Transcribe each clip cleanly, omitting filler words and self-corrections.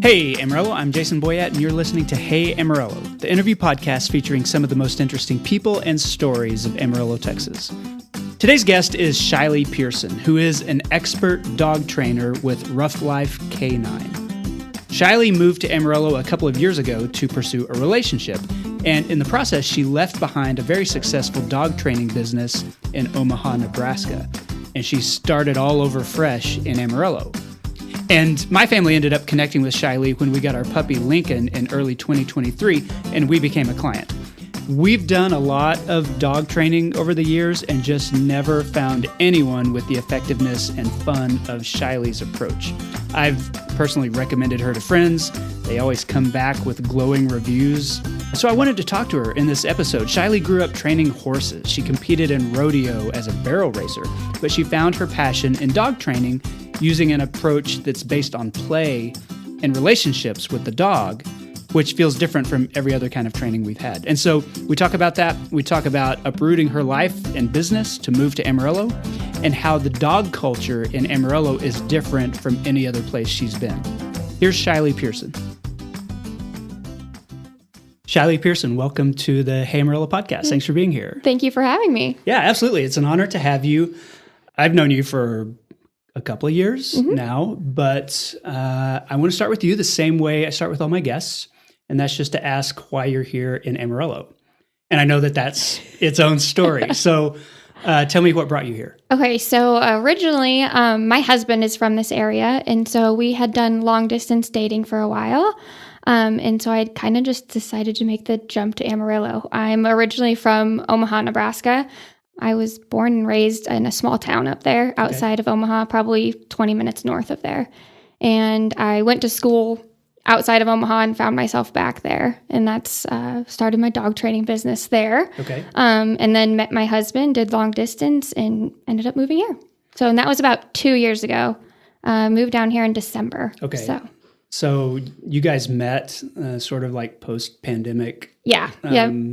Hey Amarillo, I'm Jason Boyett, and you're listening to Hey Amarillo, the interview podcast featuring some of the most interesting people and stories of Amarillo, Texas. Today's guest is Shilee Pearson, who is an expert dog trainer with Rough Life K9. Shilee moved to Amarillo a couple of years ago to pursue a relationship, and in the process, she left behind a very successful dog training business in Omaha, Nebraska, and she started all over fresh in Amarillo. And my family ended up connecting with Shilee when we got our puppy Lincoln in early 2023, and we became a client. We've done a lot of dog training over the years and just never found anyone with the effectiveness and fun of Shilee's approach. I've personally recommended her to friends. They always come back with glowing reviews. So I wanted to talk to her in this episode. Shilee grew up training horses. She competed in rodeo as a barrel racer, but she found her passion in dog training using an approach that's based on play and relationships with the dog, which feels different from every other kind of training we've had. And so we talk about that. We talk about uprooting her life and business to move to Amarillo and how the dog culture in Amarillo is different from any other place she's been. Here's Shilee Pearson. Shilee Pearson, welcome to the Hey Amarillo podcast. Thanks for being here. Thank you for having me. Yeah, absolutely. It's an honor to have you. I've known you for a couple of years now, but I want to start with you the same way I start with all my guests, and that's just to ask why you're here in Amarillo. And I know that that's its own story. So tell me what brought you here. Okay, so originally my husband is from this area, and so we had done long distance dating for a while. And so I kind of just decided to make the jump to Amarillo. I'm originally from Omaha, Nebraska. I was born and raised in a small town up there outside of Omaha, probably 20 minutes north of there. And I went to school outside of Omaha and found myself back there. And that's started my dog training business there. Okay. And then met my husband, did long distance, and ended up moving here. So, and that was about 2 years ago. Moved down here in December. Okay. So you guys met sort of like post-pandemic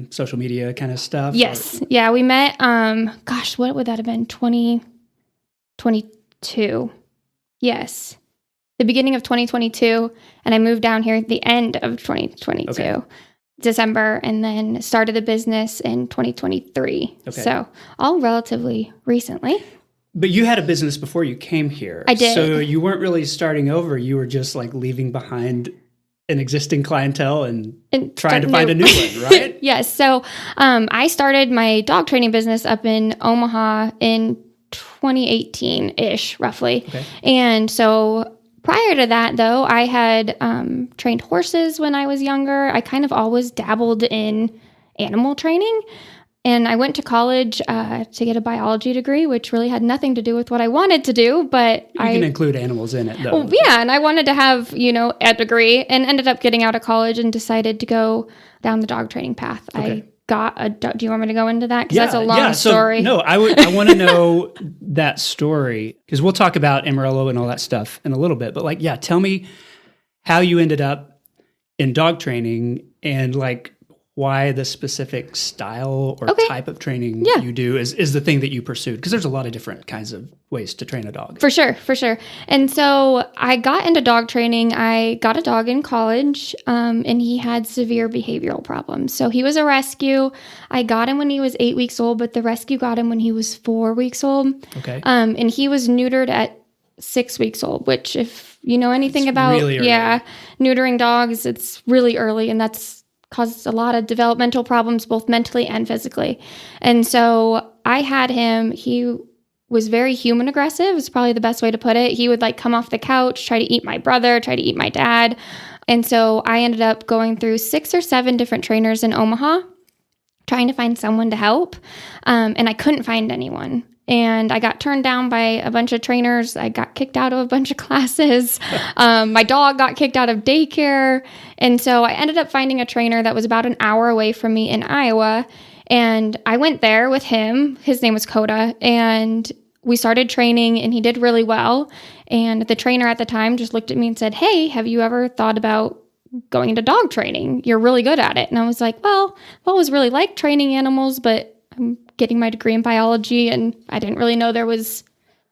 social media kind of stuff? Yes. Or? Yeah, we met, what would that have been? 2022. Yes. The beginning of 2022. And I moved down here at the end of 2022, December, and then started the business in 2023. Okay. So all relatively recently. But you had a business before you came here. I did. So you weren't really starting over. You were just like leaving behind an existing clientele and trying to find a new one, right? Yes. So I started my dog training business up in Omaha in 2018-ish, roughly. Okay. And so prior to that, though, I had trained horses when I was younger. I kind of always dabbled in animal training. And I went to college to get a biology degree, which really had nothing to do with what I wanted to do, but you can include animals in it, though. Well, yeah, and I wanted to have, a degree, and ended up getting out of college and decided to go down the dog training path. Okay. I got a dog. Do you want me to go into that? Because that's a long story. No, I want to know that story, because we'll talk about Amarillo and all that stuff in a little bit. But tell me how you ended up in dog training and why the specific style or type of training you do is the thing that you pursued. Because there's a lot of different kinds of ways to train a dog. For sure. And so I got into dog training. I got a dog in college, and he had severe behavioral problems. So he was a rescue. I got him when he was 8 weeks old, but the rescue got him when he was 4 weeks old. Okay. And he was neutered at 6 weeks old, which if you know anything about really neutering dogs, it's really early, and that's causes a lot of developmental problems, both mentally and physically. And so I had him, he was very human aggressive, is probably the best way to put it. He would come off the couch, try to eat my brother, try to eat my dad. And so I ended up going through 6 or 7 different trainers in Omaha, trying to find someone to help. And I couldn't find anyone. And I got turned down by a bunch of trainers. I got kicked out of a bunch of classes. My dog got kicked out of daycare. And so I ended up finding a trainer that was about an hour away from me in Iowa. And I went there with him. His name was Coda. And we started training, and he did really well. And the trainer at the time just looked at me and said, "Hey, have you ever thought about going into dog training? You're really good at it." And I was like, well, I've always really liked training animals, but I'm getting my degree in biology, and I didn't really know there was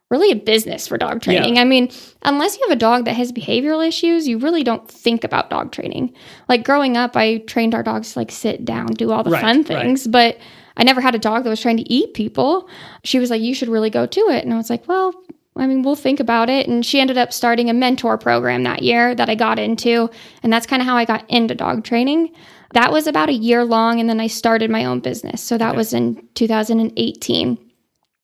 really a business for dog training. Yeah. I mean, unless you have a dog that has behavioral issues, you really don't think about dog training. Like growing up, I trained our dogs to like sit down, do all the fun things, but I never had a dog that was trying to eat people. She was like, you should really go to it. And I was like, well, I mean, we'll think about it. And she ended up starting a mentor program that year that I got into. And that's kind of how I got into dog training. That was about a year long. And then I started my own business. So that was in 2018.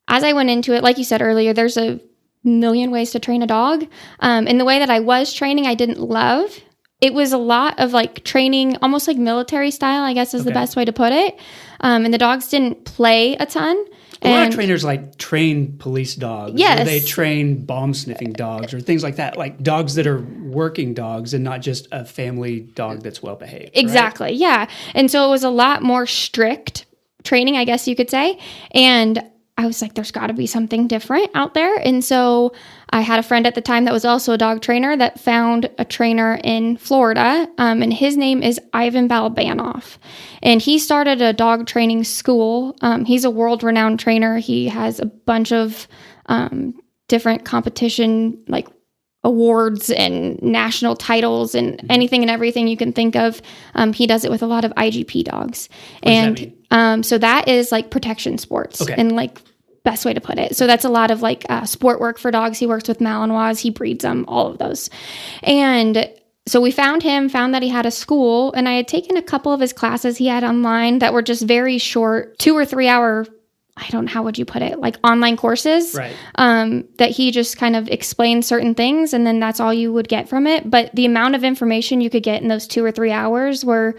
As I went into it, like you said earlier, there's a million ways to train a dog. And the way that I was training, I didn't love. It was a lot of like training, almost like military style, I guess is the best way to put it. And the dogs didn't play a ton. A lot of trainers like train police dogs. Yes. Or they train bomb sniffing dogs or things like that, like dogs that are working dogs and not just a family dog that's well behaved. Exactly. Right? Yeah. And so it was a lot more strict training, I guess you could say. And I was like, there's got to be something different out there. And so I had a friend at the time that was also a dog trainer that found a trainer in Florida. And his name is Ivan Balabanoff. And he started a dog training school. He's a world-renowned trainer. He has a bunch of different competition, like awards and national titles and anything and everything you can think of. He does it with a lot of IGP dogs. What does that mean? So that is like protection sports and like best way to put it. So that's a lot of like sport work for dogs. He works with Malinois. He breeds them, all of those. And so we found that he had a school, and I had taken a couple of his classes he had online that were just very short, 2 or 3 hour, I don't know, how would you put it? Like online courses, that he just kind of explained certain things, and then that's all you would get from it. But the amount of information you could get in those 2 or 3 hours were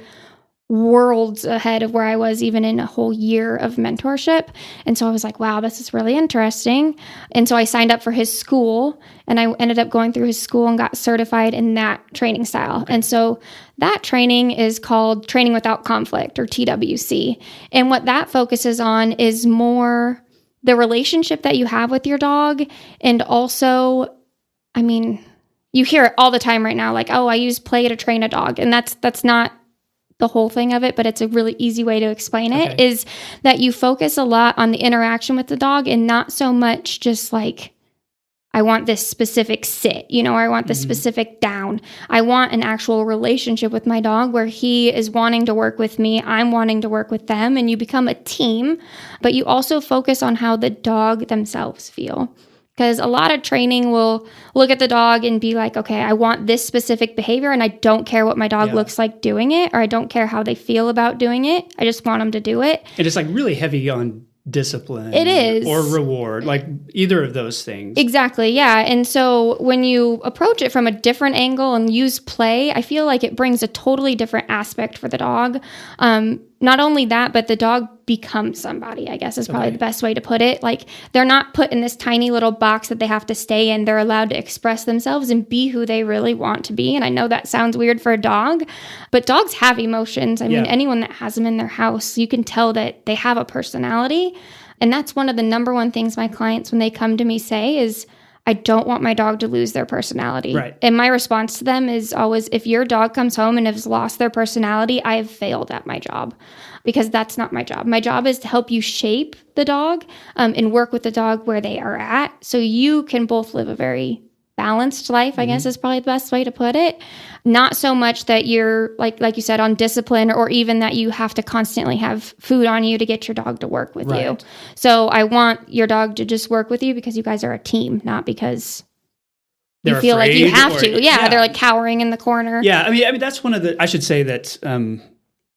worlds ahead of where I was even in a whole year of mentorship. And so I was like, wow, this is really interesting. And so I signed up for his school, and I ended up going through his school and got certified in that training style. And so that training is called Training Without Conflict, or TWC. And what that focuses on is more the relationship that you have with your dog. And also, I mean, you hear it all the time right now, like, oh, I use play to train a dog. And that's not the whole thing of it, but it's a really easy way to explain it, is that you focus a lot on the interaction with the dog and not so much just like, I want this specific sit, or I want this specific down. I want an actual relationship with my dog where he is wanting to work with me, I'm wanting to work with them, and you become a team, but you also focus on how the dog themselves feel. Because a lot of training will look at the dog and be like, okay, I want this specific behavior, and I don't care what my dog looks like doing it, or I don't care how they feel about doing it. I just want them to do it. And it's like really heavy on discipline. It is. Or reward, like either of those things. Exactly, yeah. And so when you approach it from a different angle and use play, I feel like it brings a totally different aspect for the dog. Not only that, but the dog becomes somebody, I guess is probably the best way to put it. Like, they're not put in this tiny little box that they have to stay in. They're allowed to express themselves and be who they really want to be. And I know that sounds weird for a dog, but dogs have emotions. I mean, anyone that has them in their house, you can tell that they have a personality. And that's one of the number one things my clients, when they come to me, say is, I don't want my dog to lose their personality. Right. And my response to them is always, if your dog comes home and has lost their personality, I have failed at my job, because that's not my job. My job is to help you shape the dog and work with the dog where they are at, so you can both live a very balanced life, I guess is probably the best way to put it. Not so much that you're, like you said, on discipline, or even that you have to constantly have food on you to get your dog to work with you. So I want your dog to just work with you because you guys are a team, not because you feel like you have to. Yeah, they're like cowering in the corner. Yeah, I mean, that's one of the, I should say that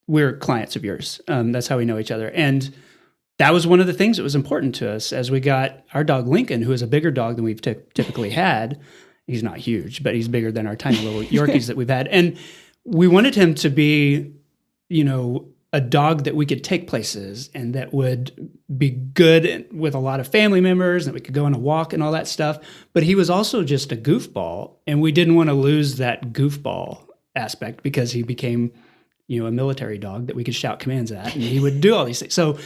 we're clients of yours. That's how we know each other. And that was one of the things that was important to us as we got our dog Lincoln, who is a bigger dog than we've typically had. He's not huge, but he's bigger than our tiny little Yorkies that we've had. And we wanted him to be, a dog that we could take places and that would be good with a lot of family members, and we could go on a walk and all that stuff. But he was also just a goofball, and we didn't want to lose that goofball aspect, because he became, a military dog that we could shout commands at, and he would do all these things. So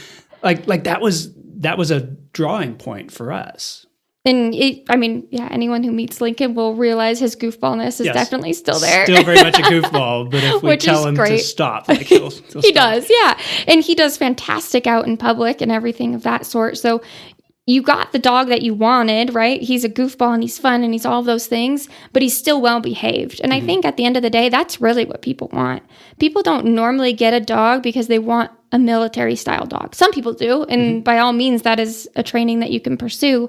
like that was a drawing point for us. And anyone who meets Lincoln will realize his goofballness is definitely still there. Still very much a goofball, but if we tell him to stop, he'll he stop. does, yeah. And he does fantastic out in public and everything of that sort. So you got the dog that you wanted, right? He's a goofball and he's fun and he's all those things, but he's still well behaved. And I think at the end of the day, that's really what people want. People don't normally get a dog because they want a military style dog. Some people do. And by all means, that is a training that you can pursue.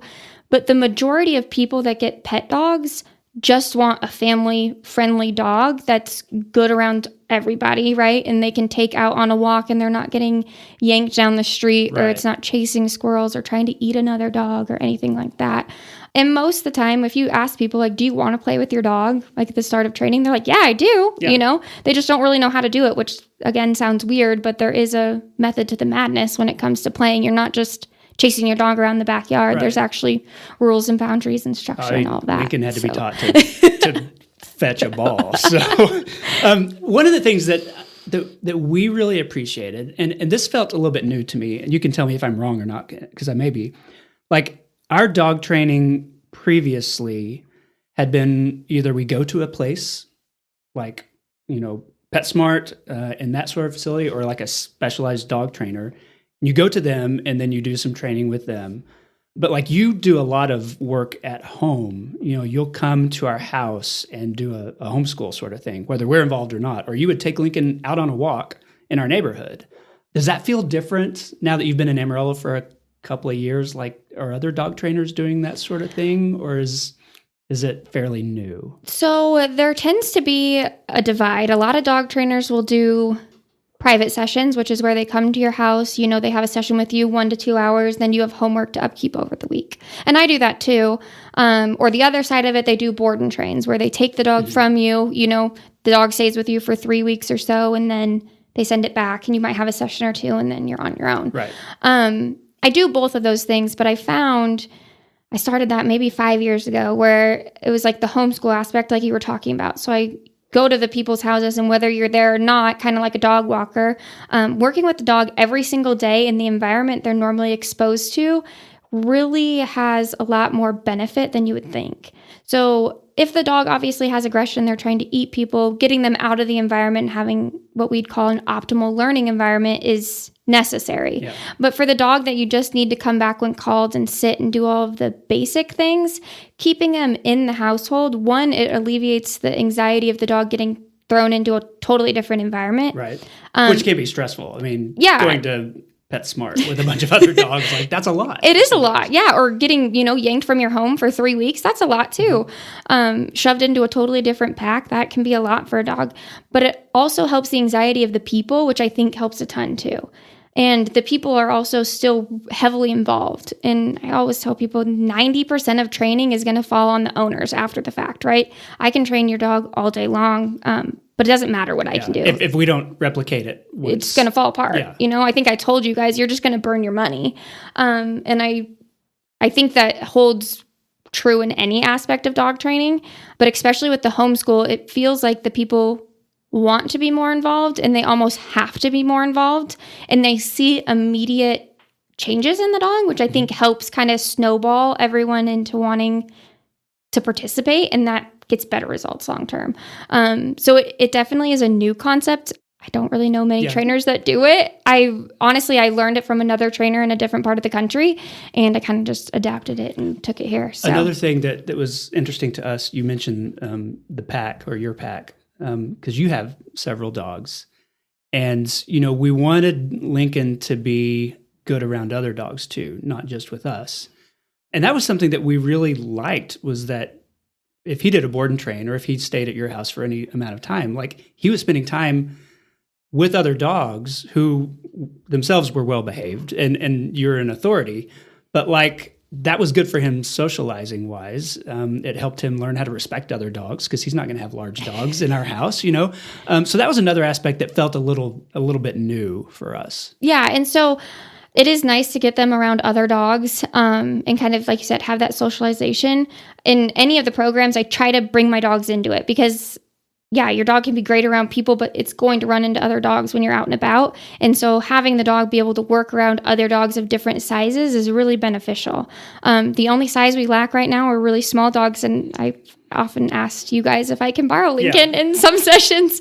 But the majority of people that get pet dogs just want a family-friendly dog that's good around everybody, right? And they can take out on a walk and they're not getting yanked down the street, or it's not chasing squirrels or trying to eat another dog or anything like that. And most of the time, if you ask people, like, do you want to play with your dog, like at the start of training, they're like, yeah, I do. You know, they just don't really know how to do it, which again sounds weird, but there is a method to the madness when it comes to playing. You're not just chasing your dog around the backyard. There's actually rules and boundaries and structure and all of that. Lincoln had to be taught to fetch a ball. So one of the things that we really appreciated, and this felt a little bit new to me, and you can tell me if I'm wrong or not, because I may be, like our dog training previously had been either we go to a place like, you know, PetSmart and that sort of facility, or like a specialized dog trainer. You go to them and then you do some training with them. But like you do a lot of work at home. You know, you'll come to our house and do a homeschool sort of thing, whether we're involved or not. Or you would take Lincoln out on a walk in our neighborhood. Does that feel different now that you've been in Amarillo for a couple of years? Like, are other dog trainers doing that sort of thing? Or is it fairly new? So there tends to be a divide. A lot of dog trainers will do private sessions, which is where they come to your house. You know, they have a session with you 1 to 2 hours. Then you have homework to upkeep over the week. And I do that too. Or the other side of it, they do board and trains where they take the dog from you. You know, the dog stays with you for 3 weeks or so, and then they send it back, and you might have a session or two, and then you're on your own. Right. I do both of those things, but I found I started that maybe 5 years ago, where it was like the homeschool aspect, like you were talking about. So I go to the people's houses, and whether you're there or not, kind of like a dog walker, working with the dog every single day in the environment they're normally exposed to really has a lot more benefit than you would think. So if the dog obviously has aggression, they're trying to eat people, getting them out of the environment and having what we'd call an optimal learning environment is necessary. Yeah. But for the dog that you just need to come back when called and sit and do all of the basic things, keeping them in the household, one, it alleviates the anxiety of the dog getting thrown into a totally different environment. Right. Which can be stressful. I mean, going to PetSmart with a bunch of other dogs, like that's a lot. It is a lot, yeah. Or getting, yanked from your home for 3 weeks, that's a lot too. Shoved into a totally different pack, that can be a lot for a dog. But it also helps the anxiety of the people, which I think helps a ton too. And the people are also still heavily involved. And I always tell people 90% of training is going to fall on the owners after the fact, right? I can train your dog all day long, but it doesn't matter what I can do. If we don't replicate it, it's going to fall apart. Yeah. I think I told you guys, you're just going to burn your money. And I think that holds true in any aspect of dog training, but especially with the homeschool, it feels like the people want to be more involved, and they almost have to be more involved, and they see immediate changes in the dog, which I think helps kind of snowball everyone into wanting to participate, and that gets better results long term. So it definitely is a new concept. I don't really know many trainers that do it. I learned it from another trainer in a different part of the country, and I kind of just adapted it and took it here. So. Another thing that was interesting to us, you mentioned the pack or your pack, because you have several dogs, and we wanted Lincoln to be good around other dogs too, not just with us. And that was something that we really liked, was that if he did a board and train, or if he stayed at your house for any amount of time, like he was spending time with other dogs who themselves were well behaved, and you're an authority, but like that was good for him socializing wise. It helped him learn how to respect other dogs, because he's not going to have large dogs in our house, So that was another aspect that felt a little bit new for us. Yeah. And so it is nice to get them around other dogs, and kind of, like you said, have that socialization. In any of the programs, I try to bring my dogs into it, because your dog can be great around people, but it's going to run into other dogs when you're out and about. And so having the dog be able to work around other dogs of different sizes is really beneficial. The only size we lack right now are really small dogs. And I often asked you guys if I can borrow Lincoln in some sessions,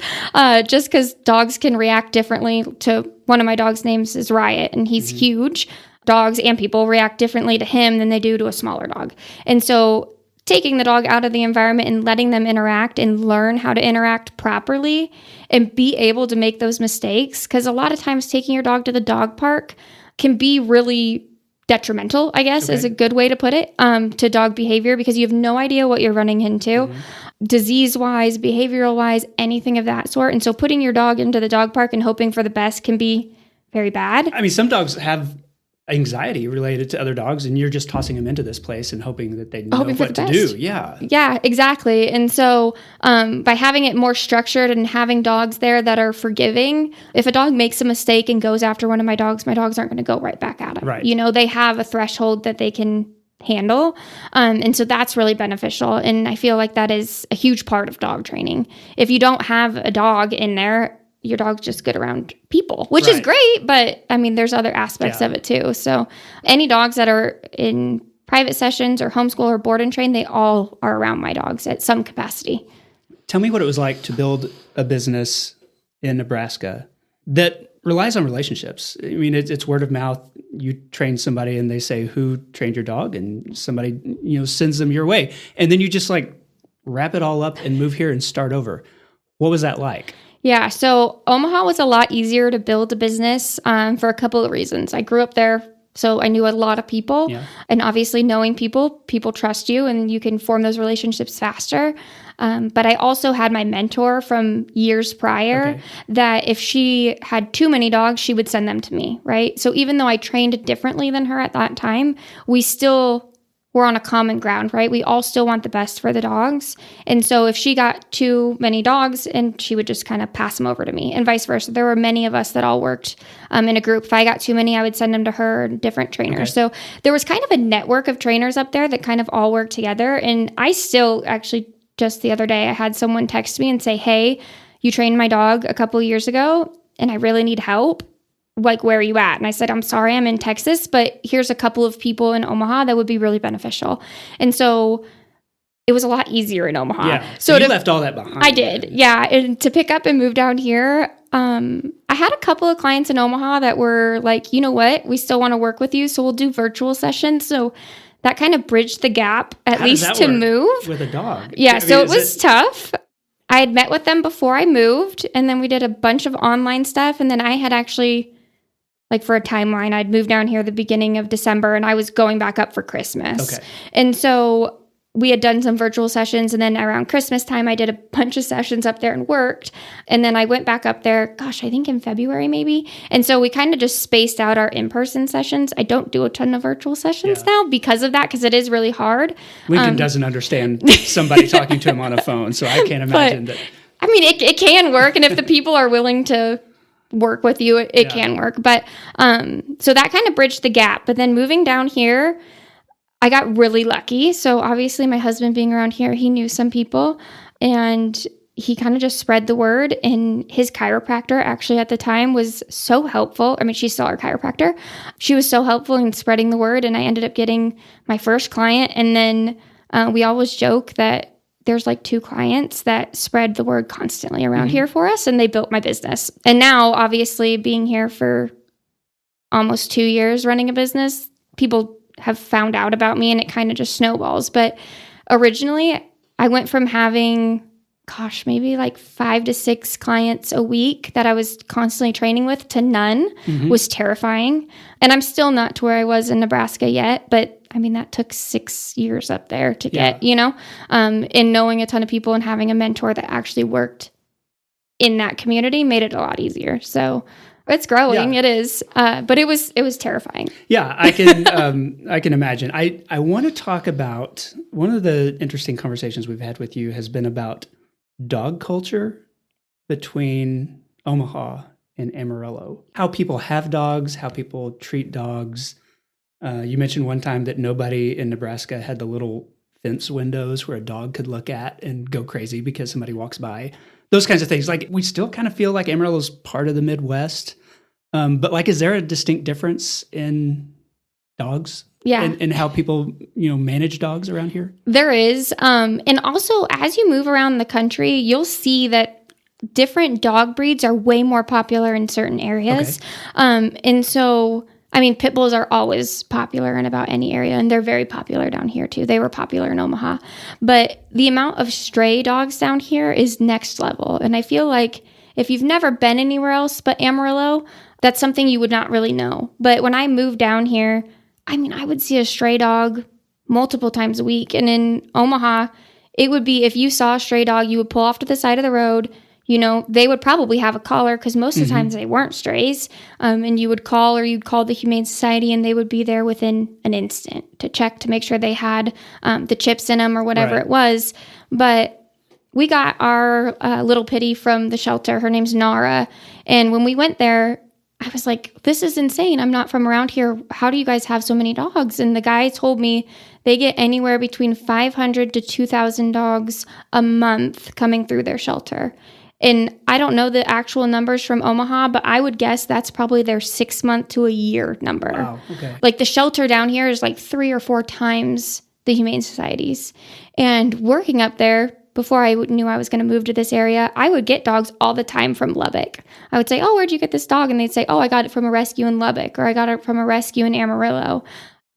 just because dogs can react differently to one of my dogs' names is Riot, and he's huge. dogs and people react differently to him than they do to a smaller dog. And so taking the dog out of the environment and letting them interact and learn how to interact properly and be able to make those mistakes. Because a lot of times taking your dog to the dog park can be really detrimental, I guess, is a good way to put it, to dog behavior, because you have no idea what you're running into, disease-wise, behavioral-wise, anything of that sort. And so putting your dog into the dog park and hoping for the best can be very bad. I mean, some dogs have anxiety related to other dogs, and you're just tossing them into this place and hoping that they know what to do. Yeah, exactly. And so by having it more structured and having dogs there that are forgiving, if a dog makes a mistake and goes after one of my dogs aren't going to go right back at him. Right. You know, they have a threshold that they can handle. And so that's really beneficial. And I feel like that is a huge part of dog training. If you don't have a dog in there, your dog's just good around people, which is great, but I mean, there's other aspects of it too. So any dogs that are in private sessions or homeschool or board and train, they all are around my dogs at some capacity. Tell me what it was like to build a business in Nebraska that relies on relationships. I mean, it's word of mouth. You train somebody and they say, who trained your dog? And somebody, sends them your way. And then you just like wrap it all up and move here and start over. What was that like? Yeah, so Omaha was a lot easier to build a business for a couple of reasons. I grew up there, so I knew a lot of people. Yeah. And obviously knowing people trust you and you can form those relationships faster. But I also had my mentor from years prior that if she had too many dogs, she would send them to me, right? So even though I trained differently than her at that time, we still were on a common ground, right? We all still want the best for the dogs. And so if she got too many dogs, and she would just kind of pass them over to me, and vice versa. There were many of us that all worked in a group. If I got too many, I would send them to her, different trainers. So there was kind of a network of trainers up there that kind of all worked together. And I still actually, just the other day, I had someone text me and say, hey, you trained my dog a couple of years ago and I really need help. Like, where are you at? And I said, I'm sorry, I'm in Texas, but here's a couple of people in Omaha that would be really beneficial. And so it was a lot easier in Omaha. Yeah. So you left all that behind. I did. Yeah. And to pick up and move down here, I had a couple of clients in Omaha that were like, you know what? We still want to work with you. So we'll do virtual sessions. So that kind of bridged the gap, at least to move. With a dog? Yeah. So it was tough. I had met with them before I moved, and then we did a bunch of online stuff. And then I had actually, like for a timeline, I'd moved down here the beginning of December and I was going back up for Christmas. Okay. And so we had done some virtual sessions, and then around Christmas time, I did a bunch of sessions up there and worked. And then I went back up there, I think in February maybe. And so we kind of just spaced out our in-person sessions. I don't do a ton of virtual sessions now because of that, because it is really hard. Lincoln doesn't understand somebody talking to him on a phone, so I can't imagine that. I mean, it can work. And if the people are willing to work with you, it can work. But so that kind of bridged the gap. But then moving down here, I got really lucky. So obviously my husband being around here, he knew some people and he kind of just spread the word. And his chiropractor actually at the time was so helpful. I mean, she's still our chiropractor. She was so helpful in spreading the word. And I ended up getting my first client. And then we always joke that there's like 2 clients that spread the word constantly around here for us, and they built my business. And now, obviously, being here for almost 2 years running a business, people have found out about me and it kind of just snowballs. But originally, I went from having, maybe like 5 to 6 clients a week that I was constantly training with to none. Was terrifying. And I'm still not to where I was in Nebraska yet, but I mean, that took 6 years up there to get, and knowing a ton of people and having a mentor that actually worked in that community made it a lot easier. So it's growing. It is. But it was terrifying. Yeah, I can imagine. I want to talk about, one of the interesting conversations we've had with you has been about dog culture between Omaha and Amarillo. How people have dogs, how people treat dogs. You mentioned one time that nobody in Nebraska had the little fence windows where a dog could look at and go crazy because somebody walks by. Those kinds of things. Like, we still kind of feel like Amarillo's part of the Midwest. But like, is there a distinct difference in dogs? Yeah. And how people, manage dogs around here? There is. And also, as you move around the country, you'll see that different dog breeds are way more popular in certain areas. And so I mean, pit bulls are always popular in about any area, and they're very popular down here too. They were popular in Omaha. But the amount of stray dogs down here is next level. And I feel like if you've never been anywhere else but Amarillo, that's something you would not really know. But when I moved down here, I mean, I would see a stray dog multiple times a week. And in Omaha, it would be if you saw a stray dog, you would pull off to the side of the road. You know, they would probably have a collar because most of the times they weren't strays. And you would call or you'd call the Humane Society and they would be there within an instant to check to make sure they had the chips in them or whatever it was. But we got our little pitty from the shelter. Her name's Nara. And when we went there, I was like, this is insane. I'm not from around here. How do you guys have so many dogs? And the guy told me they get anywhere between 500 to 2,000 dogs a month coming through their shelter. And I don't know the actual numbers from Omaha, but I would guess that's probably their 6 month to a year number. Wow, okay. Like the shelter down here is like 3 or 4 times the Humane Societies. And working up there, before I knew I was going to move to this area, I would get dogs all the time from Lubbock. I would say, oh, where'd you get this dog? And they'd say, oh, I got it from a rescue in Lubbock, or I got it from a rescue in Amarillo.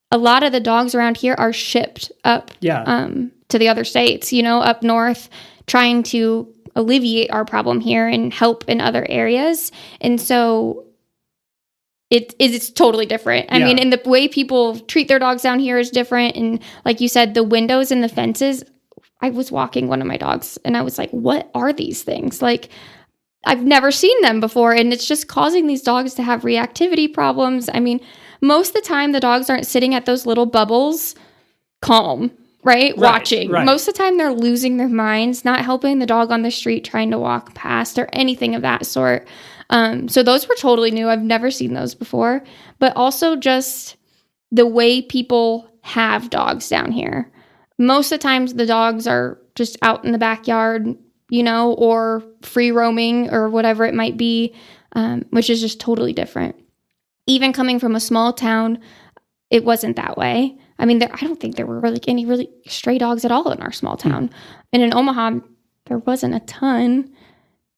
A lot of the dogs around here are shipped up to the other states, you know, up north, trying to alleviate our problem here and help in other areas. And so it's totally different. I mean, and the way people treat their dogs down here is different. And like you said, the windows and the fences, I was walking one of my dogs and I was like, what are these things? Like, I've never seen them before. And it's just causing these dogs to have reactivity problems. I mean, most of the time the dogs aren't sitting at those little bubbles calm. Right? Watching. Right. Most of the time they're losing their minds, not helping the dog on the street trying to walk past or anything of that sort. So those were totally new. I've never seen those before. But also just the way people have dogs down here. Most of the times the dogs are just out in the backyard, you know, or free roaming or whatever it might be, which is just totally different. Even coming from a small town, it wasn't that way. I mean, I don't think there were really any really stray dogs at all in our small town. And in Omaha, there wasn't a ton.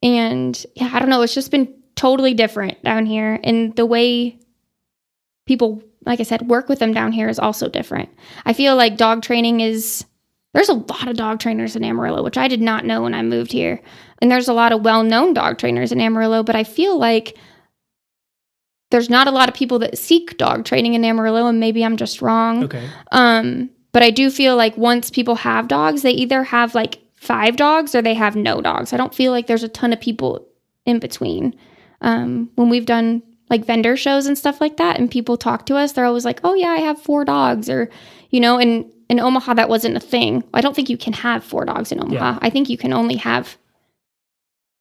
And yeah, I don't know. It's just been totally different down here. And the way people, like I said, work with them down here is also different. I feel like dog training there's a lot of dog trainers in Amarillo, which I did not know when I moved here. And there's a lot of well-known dog trainers in Amarillo, but I feel like there's not a lot of people that seek dog training in Amarillo, and maybe I'm just wrong. Okay. But I do feel like once people have dogs, they either have like 5 dogs or they have no dogs. I don't feel like there's a ton of people in between. When we've done like vendor shows and stuff like that, and people talk to us, they're always like, oh yeah, I have 4 dogs, or, you know, and in Omaha, that wasn't a thing. I don't think you can have 4 dogs in Omaha. Yeah. I think you can only have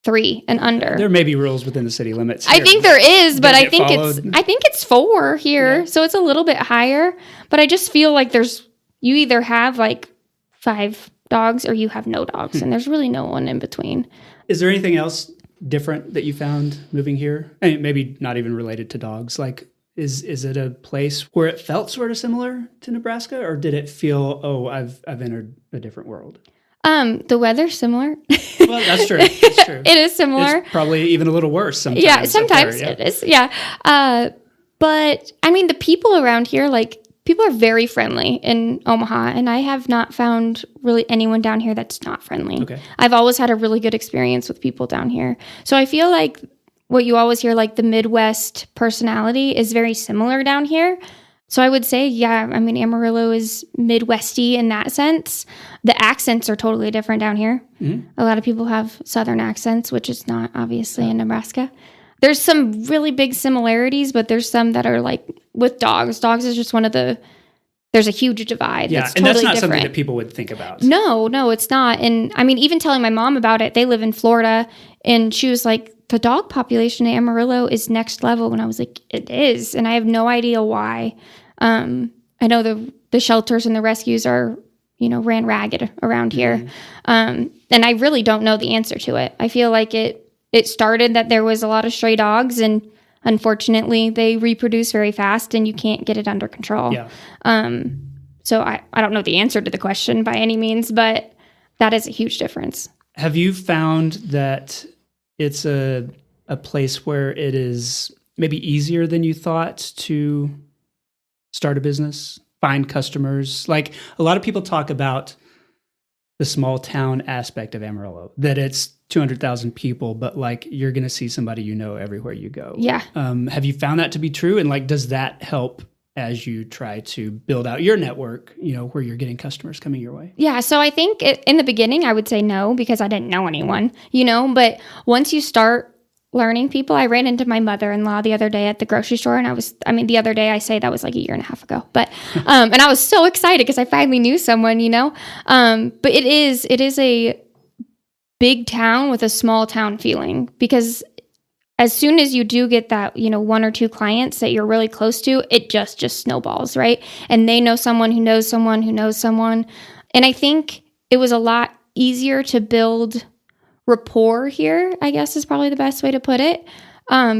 3 and under. There may be rules within the city limits here. I think there is, but I think it's 4 here, so it's a little bit higher. But I just feel like you either have like 5 dogs or you have no dogs, and there's really no one in between. Is there anything else different that you found moving here? I mean, maybe not even related to dogs. Like, is it a place where it felt sort of similar to Nebraska, or did it feel, oh, I've entered a different world? The weather's similar. Well, that's true. That's true. It is similar. It's probably even a little worse sometimes. Yeah, sometimes it is. Yeah. But I mean, the people around here, like, people are very friendly in Omaha, and I have not found really anyone down here that's not friendly. Okay. I've always had a really good experience with people down here. So I feel like what you always hear, like the Midwest personality is very similar down here. So I would say, yeah, I mean, Amarillo is Midwesty in that sense. The accents are totally different down here. Mm-hmm. A lot of people have Southern accents, which is not obviously in Nebraska. There's some really big similarities, but there's some that are like with dogs. Dogs is just there's a huge divide. Yeah, that's and totally that's not different. something that people would think about. No, it's not. And I mean, even telling my mom about it, they live in Florida, and she was like, the dog population in Amarillo is next level. And I was like, it is. And I have no idea why. I know the shelters and the rescues are, you know, ran ragged around here. And I really don't know the answer to it. I feel like it started that there was a lot of stray dogs, and unfortunately they reproduce very fast and you can't get it under control. Yeah. So I don't know the answer to the question by any means, but that is a huge difference. Have you found that it's a place where it is maybe easier than you thought to start a business, find customers? Like a lot of people talk about the small town aspect of Amarillo, that it's 200,000 people, but like you're going to see somebody you know everywhere you go. Yeah. Have you found that to be true? And like, does that help as you try to build out your network, where you're getting customers coming your way? Yeah. So I think in the beginning, I would say no, because I didn't know anyone, but once you start learning people, I ran into my mother-in-law the other day at the grocery store, and the other day, I say that was like a year and a half ago, but, and I was so excited because I finally knew someone, but it is a big town with a small town feeling, because as soon as you do get that, one or two clients that you're really close to, it just snowballs, right? And they know someone who knows someone who knows someone. And I think it was a lot easier to build rapport here, I guess is probably the best way to put it,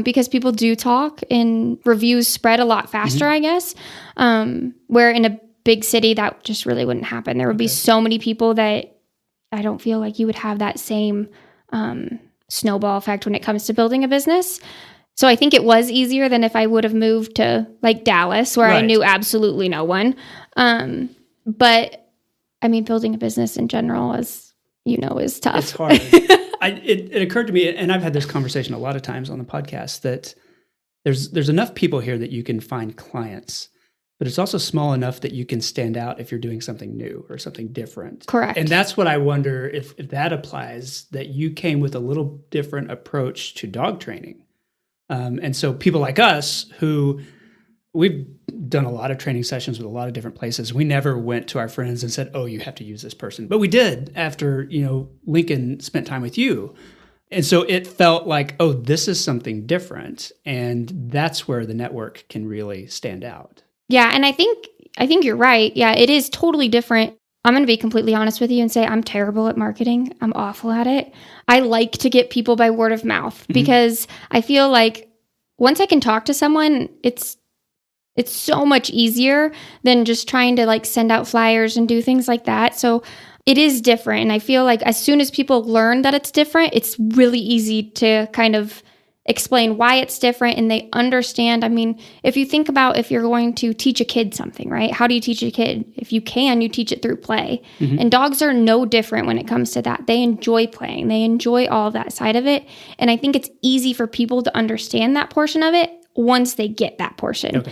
because people do talk and reviews spread a lot faster, I guess, where in a big city that just really wouldn't happen. There would be so many people that I don't feel like you would have that same snowball effect when it comes to building a business. So I think it was easier than if I would have moved to like Dallas, where I knew absolutely no one. But I mean, building a business in general is tough. It's hard. It occurred to me, and I've had this conversation a lot of times on the podcast, that there's enough people here that you can find clients, but it's also small enough that you can stand out if you're doing something new or something different. Correct. And that's what I wonder if that applies, that you came with a little different approach to dog training. And so people like us who we've done a lot of training sessions with a lot of different places. We never went to our friends and said, oh, you have to use this person. But we did after, Lincoln spent time with you. And so it felt like, oh, this is something different. And that's where the network can really stand out. Yeah. And I think you're right. Yeah, it is totally different. I'm going to be completely honest with you and say I'm terrible at marketing. I'm awful at it. I like to get people by word of mouth because I feel like once I can talk to someone, it's so much easier than just trying to like send out flyers and do things like that. So it is different. And I feel like as soon as people learn that it's different, it's really easy to kind of explain why it's different and they understand. I mean, if you think about if you're going to teach a kid something, right? How do you teach a kid? If you can, you teach it through play. And dogs are no different when it comes to that. They enjoy playing. They enjoy all of that side of it. And I think it's easy for people to understand that portion of it once they get that portion. Okay.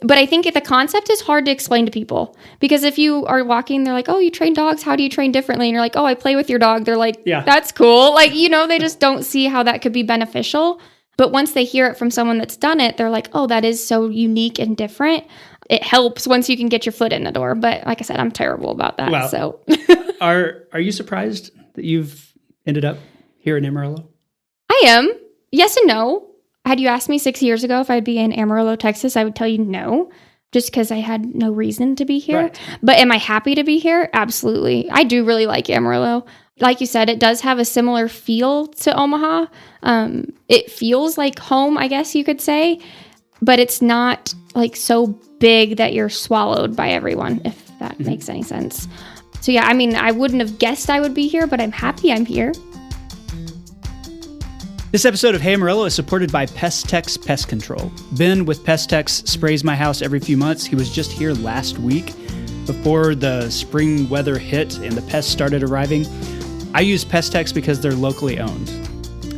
But I think the concept is hard to explain to people because if you are walking, they're like, oh, you train dogs. How do you train differently? And you're like, oh, I play with your dog. They're like, yeah, that's cool. Like, they just don't see how that could be beneficial. But once they hear it from someone that's done it, they're like, oh, that is so unique and different. It helps once you can get your foot in the door. But like I said, I'm terrible about that. Well, so are you surprised that you've ended up here in Amarillo? I am. Yes and no. Had you asked me 6 years ago if I'd be in Amarillo, Texas, I would tell you no, just because I had no reason to be here. Right. But am I happy to be here? Absolutely. I do really like Amarillo. Like you said, it does have a similar feel to Omaha. It feels like home, I guess you could say, but it's not like so big that you're swallowed by everyone, if that makes any sense. So yeah, I mean, I wouldn't have guessed I would be here, but I'm happy I'm here. This episode of Hey Amarillo is supported by Pestex Pest Control. Ben with Pestex sprays my house every few months. He was just here last week before the spring weather hit and the pests started arriving. I use Pestex because they're locally owned.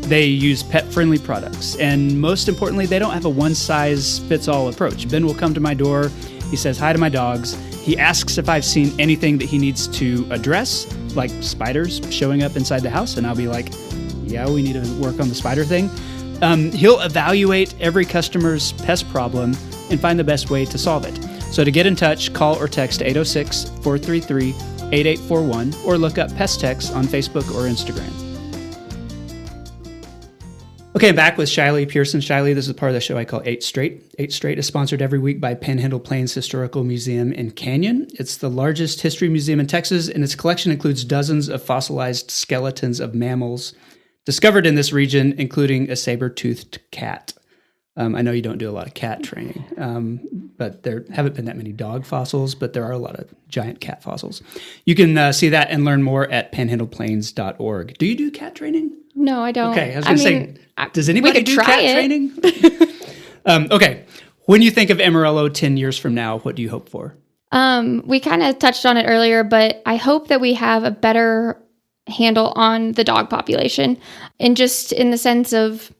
They use pet-friendly products, and most importantly, they don't have a one-size-fits-all approach. Ben will come to my door. He says hi to my dogs. He asks if I've seen anything that he needs to address, like spiders showing up inside the house, and I'll be like, yeah, we need to work on the spider thing. He'll evaluate every customer's pest problem and find the best way to solve it. So to get in touch, call or text 806-433-8841 or look up Pestex on Facebook or Instagram. Okay, I'm back with Shilee Pearson. Shilee, this is part of the show I call 8 Straight. 8 Straight is sponsored every week by Panhandle Plains Historical Museum in Canyon. It's the largest history museum in Texas, and its collection includes dozens of fossilized skeletons of mammals discovered in this region, including a saber-toothed cat. I know you don't do a lot of cat training, but there haven't been that many dog fossils, but there are a lot of giant cat fossils. You can see that and learn more at panhandleplains.org. Do you do cat training? No, I don't. Okay, I was going to say, does anybody do cat training? Okay. When you think of Amarillo 10 years from now, what do you hope for? We kind of touched on it earlier, but I hope that we have a better handle on the dog population, and just in the sense of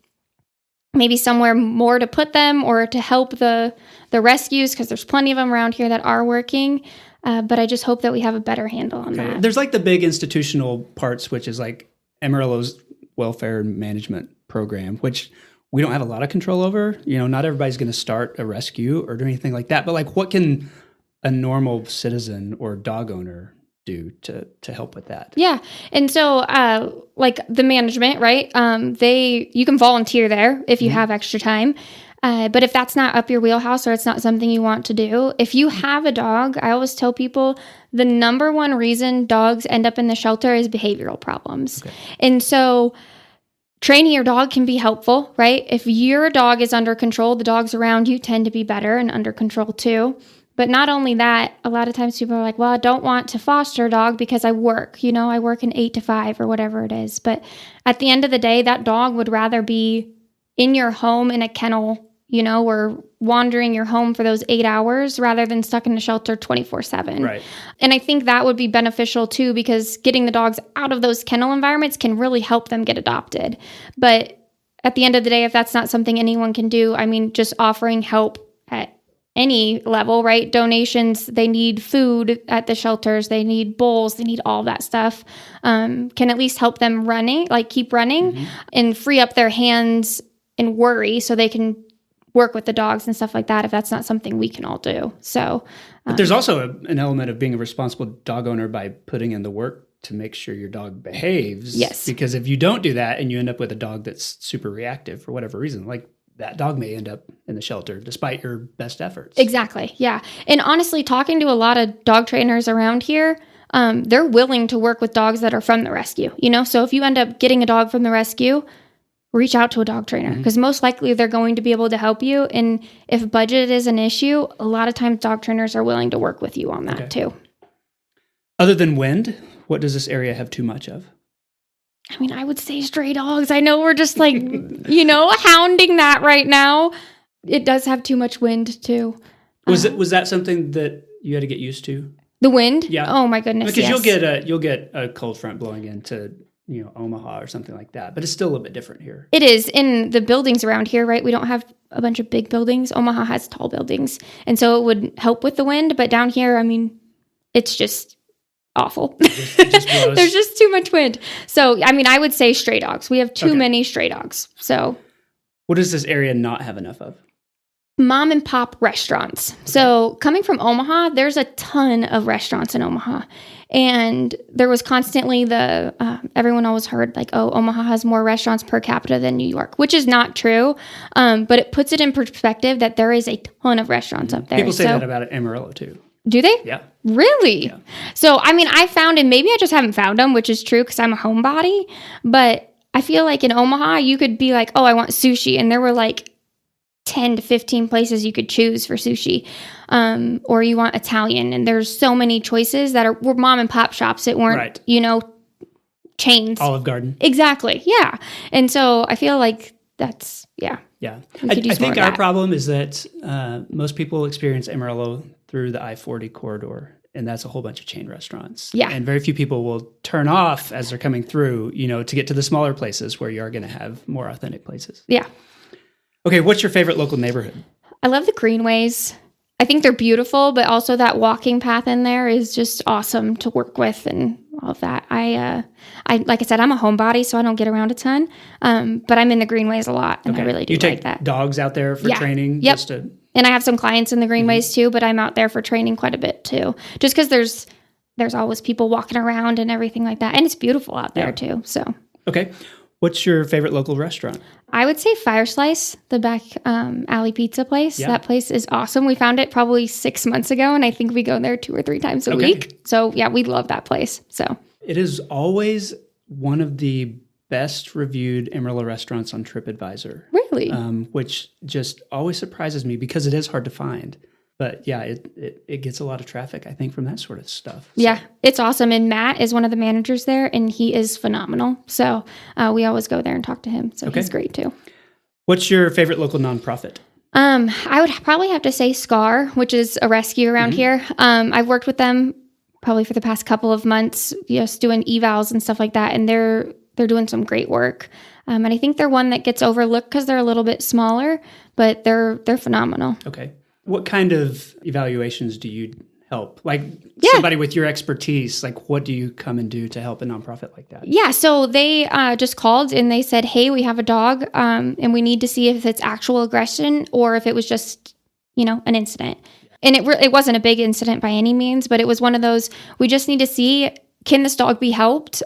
maybe somewhere more to put them or to help the rescues, because there's plenty of them around here that are working. But I just hope that we have a better handle on that. There's like the big institutional parts, which is like Amarillo's welfare management program, which we don't have a lot of control over. Not everybody's going to start a rescue or do anything like that. But like, what can a normal citizen or dog owner do to help with that? Yeah. And so like the management, right? You can volunteer there if you have extra time. But if that's not up your wheelhouse or it's not something you want to do, if you have a dog, I always tell people the number one reason dogs end up in the shelter is behavioral problems. Okay. And so training your dog can be helpful, right? If your dog is under control, the dogs around you tend to be better and under control too. But not only that, a lot of times people are like, well, I don't want to foster a dog because I work. I work an 8 to 5 or whatever it is. But at the end of the day, that dog would rather be in your home in a kennel, or wandering your home for those 8 hours rather than stuck in a shelter 24/7. Right. And I think that would be beneficial too, because getting the dogs out of those kennel environments can really help them get adopted. But at the end of the day, if that's not something anyone can do, just offering help at any level, right? Donations, they need food at the shelters, they need bowls, they need all that stuff, can at least help them keep running and free up their hands and worry so they can work with the dogs and stuff like that, if that's not something we can all do. So, but there's also an element of being a responsible dog owner by putting in the work to make sure your dog behaves. Yes. Because if you don't do that and you end up with a dog that's super reactive for whatever reason, like that dog may end up in the shelter despite your best efforts. Exactly. Yeah. And honestly, talking to a lot of dog trainers around here, they're willing to work with dogs that are from the rescue, So if you end up getting a dog from the rescue, reach out to a dog trainer, because most likely they're going to be able to help you. And if budget is an issue, a lot of times dog trainers are willing to work with you on that too. Other than wind, what does this area have too much of? I would say stray dogs. I know we're just like, hounding that right now. It does have too much wind too. Was that something that you had to get used to? The wind? Yeah. Oh my goodness. Because yes. you'll get a cold front blowing into Omaha or something like that, but it's still a little bit different here. It is in the buildings around here, right? We don't have a bunch of big buildings. Omaha has tall buildings, and so it would help with the wind. But down here, it's just awful. It just blows. There's just too much wind. So, I would say stray dogs. We have too many stray dogs. So, what does this area not have enough of? Mom and pop restaurants. Okay. So coming from Omaha, there's a ton of restaurants in Omaha. And there was constantly everyone always heard like, oh, Omaha has more restaurants per capita than New York, which is not true. But it puts it in perspective that there is a ton of restaurants up there. People say that about Amarillo too. Do they? Yeah. Really? Yeah. So, I found, and maybe I just haven't found them, which is true because I'm a homebody. But I feel like in Omaha, you could be like, oh, I want sushi. And there were like 10 to 15 places you could choose for sushi, or you want Italian, and there's so many choices that were mom and pop shops. It weren't, chains. Olive Garden. Exactly. Yeah. And so I feel like that's, yeah. Yeah. I think our problem is that most people experience Amarillo through the I-40 corridor, and that's a whole bunch of chain restaurants. Yeah. And very few people will turn off as they're coming through, to get to the smaller places where you are going to have more authentic places. Yeah. Okay, what's your favorite local neighborhood? I love the greenways. I think they're beautiful, but also that walking path in there is just awesome to work with and all of that. I like I said, I'm a homebody, so I don't get around a ton, but I'm in the greenways a lot, and I really do like that. You take dogs out there for training? Yep. And I have some clients in the greenways too, but I'm out there for training quite a bit too, just because there's always people walking around and everything like that, and it's beautiful out there too. So okay. What's your favorite local restaurant? I would say Fire Slice, the back alley pizza place. Yeah. That place is awesome. We found it probably 6 months ago, and I think we go there 2 or 3 times a week. So, yeah, we love that place. So it is always one of the best reviewed Amarillo restaurants on TripAdvisor. Really? Which just always surprises me because it is hard to find. But yeah, it gets a lot of traffic, I think, from that sort of stuff. So. Yeah, it's awesome. And Matt is one of the managers there, and he is phenomenal. So we always go there and talk to him. So he's great too. What's your favorite local nonprofit? I would probably have to say Scar, which is a rescue around here. I've worked with them probably for the past couple of months, just doing evals and stuff like that. And they're doing some great work. And I think they're one that gets overlooked because they're a little bit smaller, but they're phenomenal. Okay. What kind of evaluations do you help? Like somebody with your expertise, like what do you come and do to help a nonprofit like that? Yeah. So they just called and they said, hey, we have a dog and we need to see if it's actual aggression or if it was just, an incident. And it wasn't a big incident by any means, but it was one of those, we just need to see, can this dog be helped?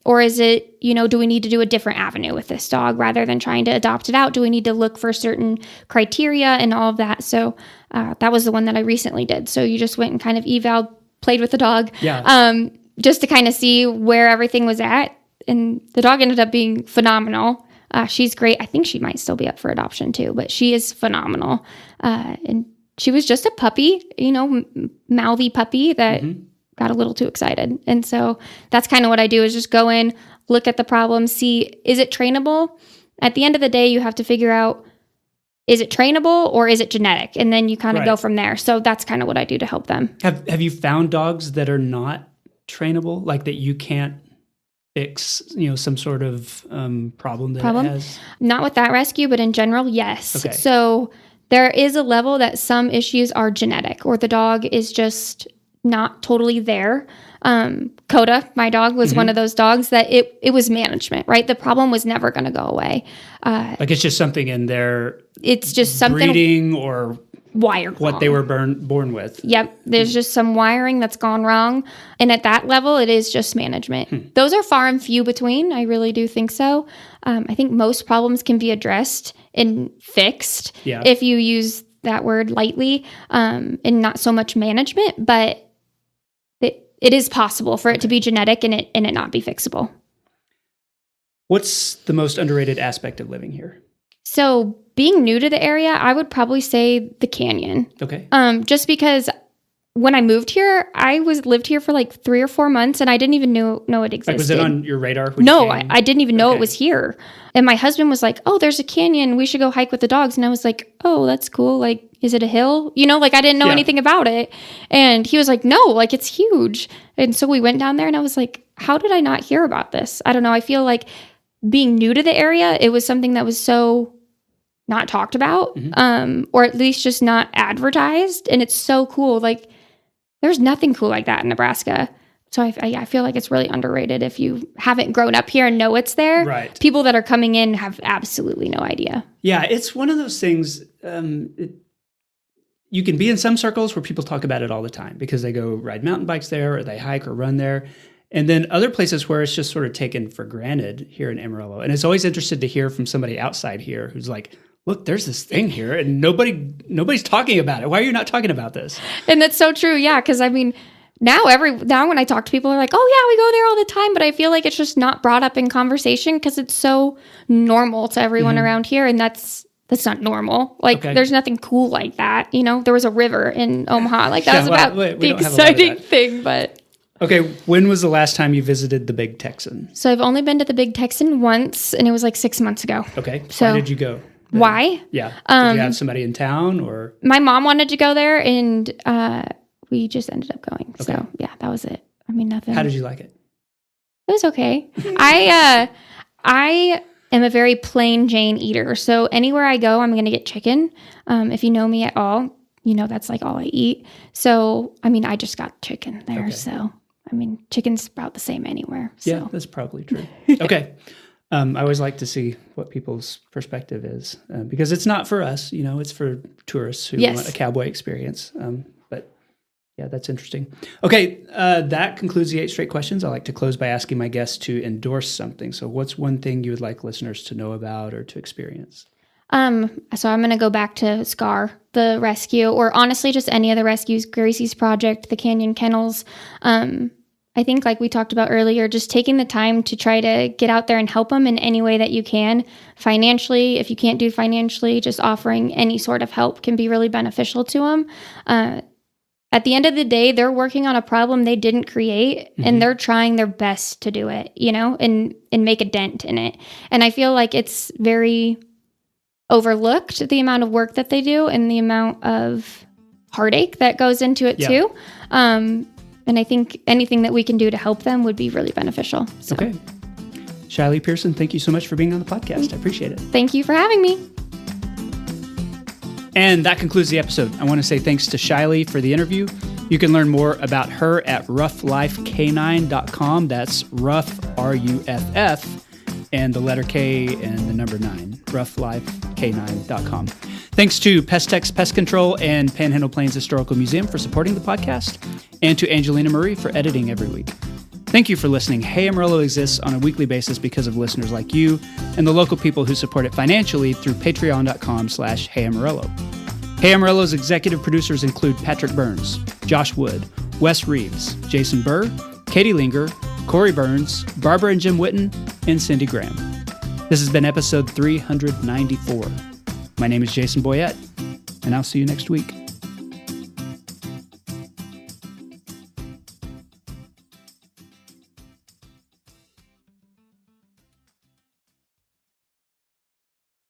Or is it, do we need to do a different avenue with this dog rather than trying to adopt it out? Do we need to look for certain criteria and all of that? So that was the one that I recently did. So you just went and kind of played with the dog, just to kind of see where everything was at. And the dog ended up being phenomenal. She's great. I think she might still be up for adoption too, but she is phenomenal. And she was just a puppy, mouthy puppy that got a little too excited. And so that's kind of what I do is just go in, look at the problem, see, is it trainable? At the end of the day, you have to figure out, is it trainable or is it genetic? And then you kind of go from there. So that's kind of what I do to help them. Have you found dogs that are not trainable, like that you can't fix, some sort of problem that it has? Not with that rescue, but in general, yes. Okay. So there is a level that some issues are genetic or the dog is just not totally there. Coda, my dog, was one of those dogs that it was management, right? The problem was never going to go away. Like it's just something in their it's just something breeding or wired what wrong. they were born with. Yep. There's just some wiring that's gone wrong. And at that level, it is just management. Those are far and few between. I really do think so. I think most problems can be addressed and fixed if you use that word lightly and not so much management, but it is possible for it to be genetic and it not be fixable. What's the most underrated aspect of living here? So being new to the area, I would probably say the canyon. Okay. Just because when I moved here, I lived here for like 3 or 4 months and I didn't even know it existed. Like, was it on your radar? No, I didn't even know it was here. And my husband was like, oh, there's a canyon. We should go hike with the dogs. And I was like, oh, that's cool. Like, is it a hill? Like I didn't know anything about it. And he was like, no, like it's huge. And so we went down there and I was like, how did I not hear about this? I don't know. I feel like being new to the area, it was something that was so not talked about, or at least just not advertised. And it's so cool. Like there's nothing cool like that in Nebraska. So I feel like it's really underrated if you haven't grown up here and know it's there. Right. People that are coming in have absolutely no idea. Yeah, it's one of those things. You can be in some circles where people talk about it all the time because they go ride mountain bikes there or they hike or run there. And then other places where it's just sort of taken for granted here in Amarillo. And it's always interesting to hear from somebody outside here who's like, look, there's this thing here and nobody's talking about it. Why are you not talking about this? And that's so true. Yeah. Cause I mean, now when I talk to people, they're like, oh yeah, we go there all the time. But I feel like it's just not brought up in conversation because it's so normal to everyone around here. And that's not normal. Like there's nothing cool like that. There was a river in Omaha. Like that was about the exciting thing, but. Okay, when was the last time you visited the Big Texan? So I've only been to the Big Texan once, and it was like 6 months ago. Okay, so why did you go? Why? Yeah, did you have somebody in town or? My mom wanted to go there, and we just ended up going. Okay. So yeah, that was it. I mean, nothing. How did you like it? It was okay. I am a very plain Jane eater, so anywhere I go, I'm going to get chicken. If you know me at all, that's like all I eat. So I mean, I just got chicken there, so. I mean, chicken's about the same anywhere. So. Yeah, that's probably true. Okay. I always like to see what people's perspective is because it's not for us, it's for tourists who want a cowboy experience. But yeah, that's interesting. Okay. That concludes the 8 straight questions. I like to close by asking my guests to endorse something. So what's one thing you would like listeners to know about or to experience? So I'm going to go back to Scar, the rescue, or honestly, just any of the rescues, Gracie's Project, the Canyon Kennels. I think like we talked about earlier, just taking the time to try to get out there and help them in any way that you can. Financially, if you can't do financially, just offering any sort of help can be really beneficial to them. At the end of the day, they're working on a problem they didn't create and they're trying their best to do it, and make a dent in it. And I feel like it's very overlooked the amount of work that they do and the amount of heartache that goes into it too. And I think anything that we can do to help them would be really beneficial. So. Okay. Shilee Pearson, thank you so much for being on the podcast. I appreciate it. Thank you for having me. And that concludes the episode. I want to say thanks to Shilee for the interview. You can learn more about her at roughLifeK9.com. That's rough, RUFF, and the letter K and the number 9, roughLifeK9.com. Thanks to Pestex Pest Control and Panhandle Plains Historical Museum for supporting the podcast, and to Angelina Marie for editing every week. Thank you for listening. Hey Amarillo exists on a weekly basis because of listeners like you and the local people who support it financially through patreon.com/HeyAmarillo. Hey Amarillo's executive producers include Patrick Burns, Josh Wood, Wes Reeves, Jason Burr, Katie Linger, Corey Burns, Barbara and Jim Witten, and Cindy Graham. This has been episode 394. My name is Jason Boyette, and I'll see you next week.